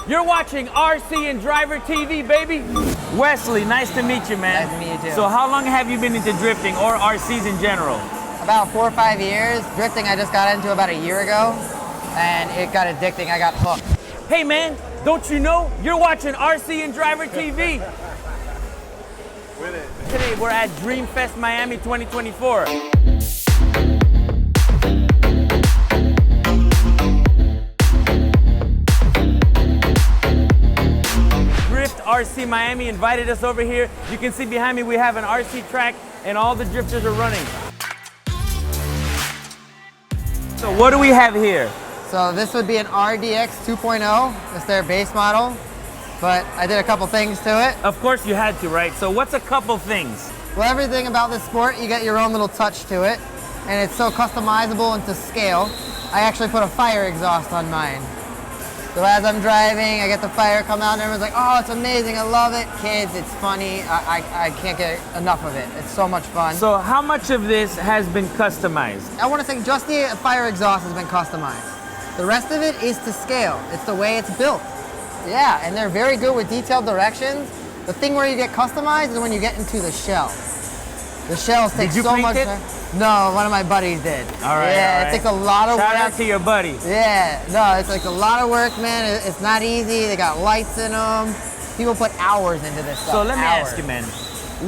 You're watching RC and Driver TV, baby. Wesley, nice to meet you, man. Nice to meet you too. So how long have you been into drifting or RCs in general? About 4 or 5 years. Drifting I just got into about a year ago, and it got addicting. I got hooked. Hey man, don't you know you're watching RC and Driver TV? Today we're at Dreamfest Miami 2024. RC Miami invited us over here. You can see behind me we have an RC track and all the drifters are running. So what do we have here? So this would be an RDX 2.0. It's their base model, but I did a couple things to it. Of course you had to, right? So what's a couple things? Well, everything about this sport, you get your own little touch to it, and it's so customizable and to scale. I actually put a fire exhaust on mine. So as I'm driving, I get the fire come out and everyone's like, oh, it's amazing, I love it. Kids, it's funny, I can't get enough of it. It's so much fun. So how much of this has been customized? I want to say just the fire exhaust has been customized. The rest of it is to scale. It's the way it's built. Yeah, and they're very good with detailed directions. The thing where you get customized is when you get into the shell. The shells take so much. No, one of my buddies did. All right. Yeah, all right. It takes a lot of work. Shout out to your buddy. Yeah, no, it's like a lot of work, man. It's not easy. They got lights in them. People put hours into this stuff. So let me ask you, man,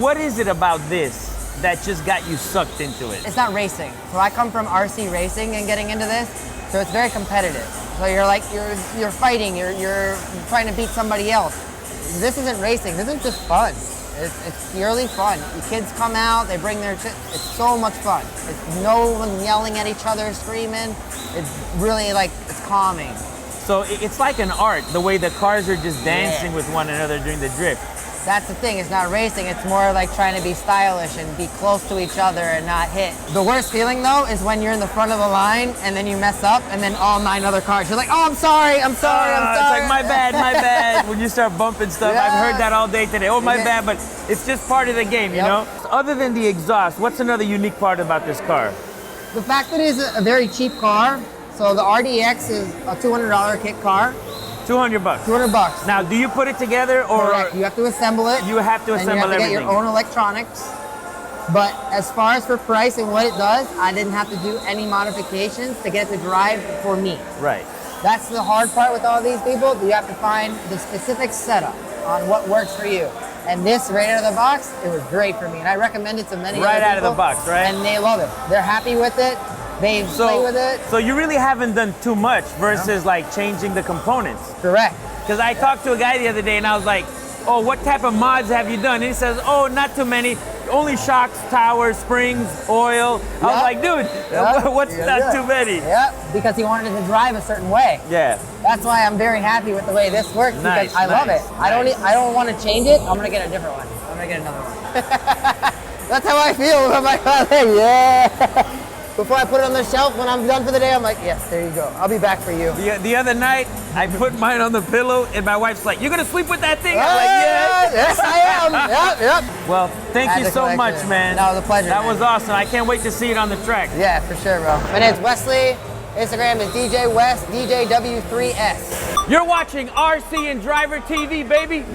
what is it about this that just got you sucked into it? It's not racing. So I come from RC racing and getting into this, so it's very competitive. So you're like, you're fighting, you're trying to beat somebody else. This isn't racing. This is just fun. It's purely fun. The kids come out, they bring their shit. It's so much fun. It's no one yelling at each other, screaming. It's really like, it's calming. So it's like an art, the way the cars are just dancing with one another during the drift. That's the thing, it's not racing. It's more like trying to be stylish and be close to each other and not hit. The worst feeling though is when you're in the front of the line and then you mess up and then all 9 other cars, you're like, oh, I'm sorry. It's like, my bad. When you start bumping stuff, Yeah. I've heard that all day today. Oh, my bad, but it's just part of the game, you know? So other than the exhaust, what's another unique part about this car? The fact that it's a very cheap car. So the RDX is a $200 kit car. 200 bucks. 200 bucks. Now, do you put it together or? Correct. You have to assemble it. You have to assemble and you have to everything. get your own electronics. But as far as for price and what it does, I didn't have to do any modifications to get it to drive for me. Right. That's the hard part with all these people. You have to find the specific setup on what works for you. And this, right out of the box, it was great for me. And I recommend it to many other people. Right out of the box, right? And they love it. They're happy with it. They play with it. So you really haven't done too much versus like changing the components. Correct. Because I talked to a guy the other day and I was like, oh, what type of mods have you done? And he says, oh, not too many. Only shocks, towers, springs, oil. I was like, dude, what's not too many? Yeah, because he wanted it to drive a certain way. Yeah. That's why I'm very happy with the way this works because I love it. I don't want to change it. I'm gonna get a different one. I'm gonna get another one. That's how I feel with my car. Yeah. Before I put it on the shelf, when I'm done for the day, I'm like, yes, there you go. I'll be back for you. The other night, I put mine on the pillow, and my wife's like, "You're gonna sleep with that thing?" I'm like, "Yes, yes, I am." Yep. Well, thank you so much, man. That was a pleasure. That was awesome. I can't wait to see it on the track. Yeah, for sure, bro. My name's Wesley. Instagram is DJ West, DJW3S. You're watching RC and Driver TV, baby.